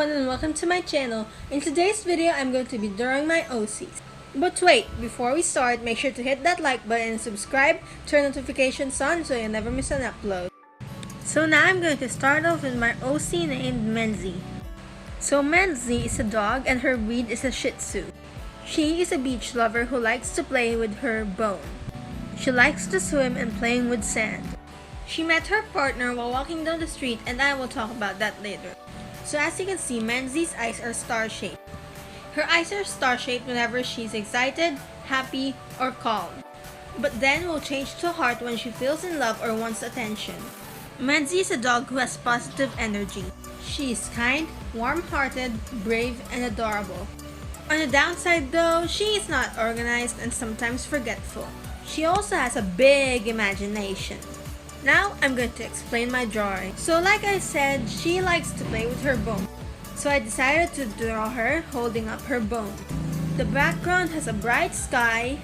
everyone and welcome to my channel. In today's video, I'm going to be drawing my OCs. But wait, before we start, make sure to hit that like button and subscribe, turn notifications on so you never miss an upload. So now I'm going to start off with my OC named Menzi. So Menzi is a dog and her breed is a Shih Tzu. She is a beach lover who likes to play with her bone. She likes to swim and playing with sand. She met her partner while walking down the street, and I will talk about that later. So as you can see, Menzi's eyes are star-shaped. Her eyes are star-shaped whenever she's excited, happy, or calm. But then will change to heart when she feels in love or wants attention. Menzi is a dog who has positive energy. She is kind, warm-hearted, brave, and adorable. On the downside though, she is not organized and sometimes forgetful. She also has a big imagination. Now, I'm going to explain my drawing. So like I said, she likes to play with her bone. So I decided to draw her holding up her bone. The background has a bright sky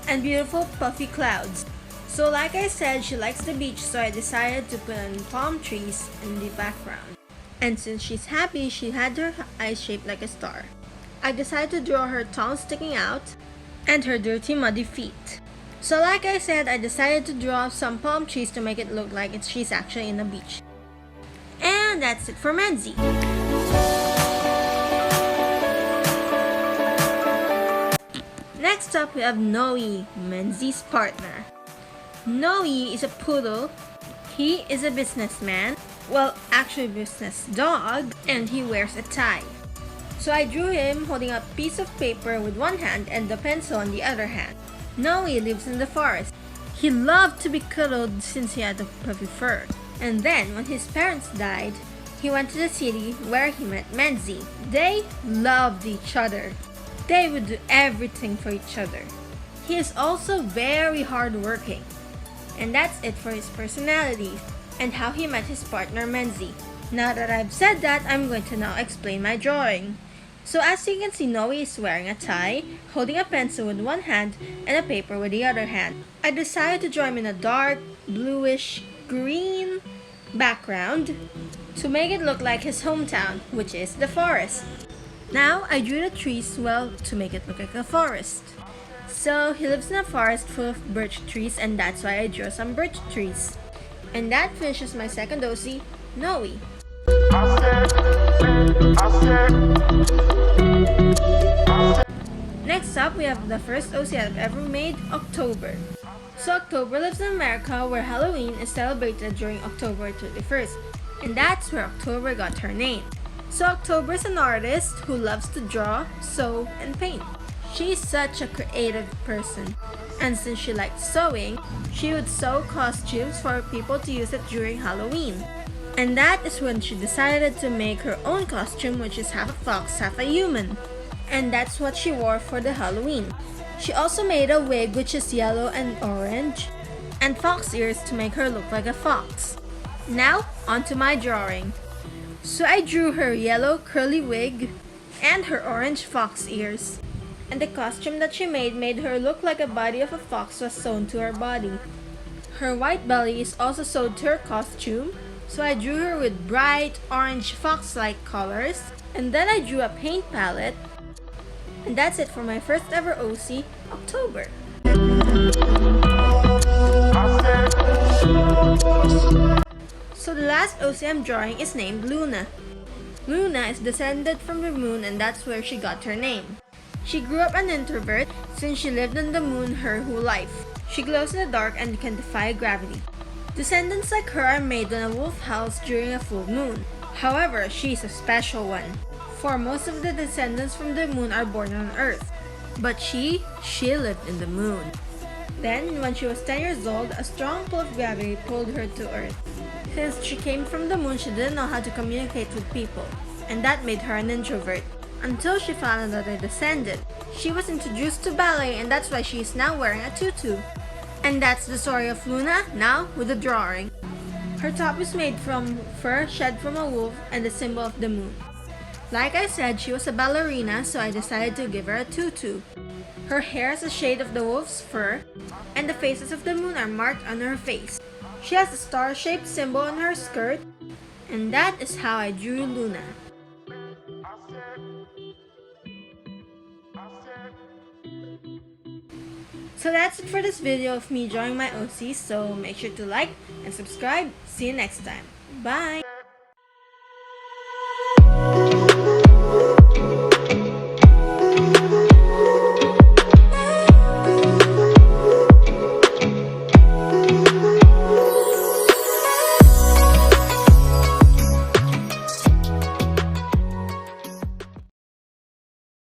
and beautiful puffy clouds. So like I said, she likes the beach, so I decided to put in palm trees in the background. And since she's happy, she had her eyes shaped like a star. I decided to draw her tongue sticking out and her dirty muddy feet. So like I said, I decided to draw some palm trees to make it look like she's actually in a beach. And that's it for Menzi. Next up we have Noe, Menzi's partner. Noe is a poodle. He is a businessman. Well, actually business dog, and he wears a tie. So I drew him holding a piece of paper with one hand and the pencil on the other hand. Noe lives in the forest. He loved to be cuddled since he had a puffy fur. And then, when his parents died, he went to the city where he met Menzi. They loved each other. They would do everything for each other. He is also very hardworking. And that's it for his personality and how he met his partner Menzi. Now that I've said that, I'm going to now explain my drawing. So as you can see, Noe is wearing a tie, holding a pencil with one hand and a paper with the other hand. I decided to draw him in a dark, bluish, green background to make it look like his hometown, which is the forest. Now I drew the trees well to make it look like a forest. So he lives in a forest full of birch trees, and that's why I drew some birch trees. And that finishes my second OC, Noe. Next up, we have the first OC I've ever made, October. So October lives in America, where Halloween is celebrated during October 31st, and that's where October got her name. So October is an artist who loves to draw, sew, and paint. She's such a creative person, and since she liked sewing, she would sew costumes for people to use it during Halloween. And that is when she decided to make her own costume, which is half a fox, half a human. And that's what she wore for the Halloween. She also made a wig which is yellow and orange, and fox ears to make her look like a fox. Now, onto my drawing. So I drew her yellow curly wig and her orange fox ears. And the costume that she made her look like a body of a fox was sewn to her body. Her white belly is also sewed to her costume. So I drew her with bright orange fox-like colors, and then I drew a paint palette, and that's it for my first ever OC, October. So the last OC I'm drawing is named Luna. Luna is descended from the moon, and that's where she got her name. She grew up an introvert since she lived on the moon her whole life. She glows in the dark and can defy gravity. Descendants like her are made on a wolf house during a full moon. However, she is a special one, for most of the descendants from the moon are born on Earth. But she lived in the moon. Then, when she was 10 years old, a strong pull of gravity pulled her to Earth. Since she came from the moon, she didn't know how to communicate with people, and that made her an introvert. Until she found another descendant. She was introduced to ballet, and that's why she is now wearing a tutu. And that's the story of Luna, now with a drawing. Her top is made from fur shed from a wolf and the symbol of the moon. Like I said, she was a ballerina, so I decided to give her a tutu. Her hair is a shade of the wolf's fur, and the faces of the moon are marked on her face. She has a star-shaped symbol on her skirt, and that is how I drew Luna. So that's it for this video of me drawing my OCs, so make sure to like and subscribe. See you next time. Bye!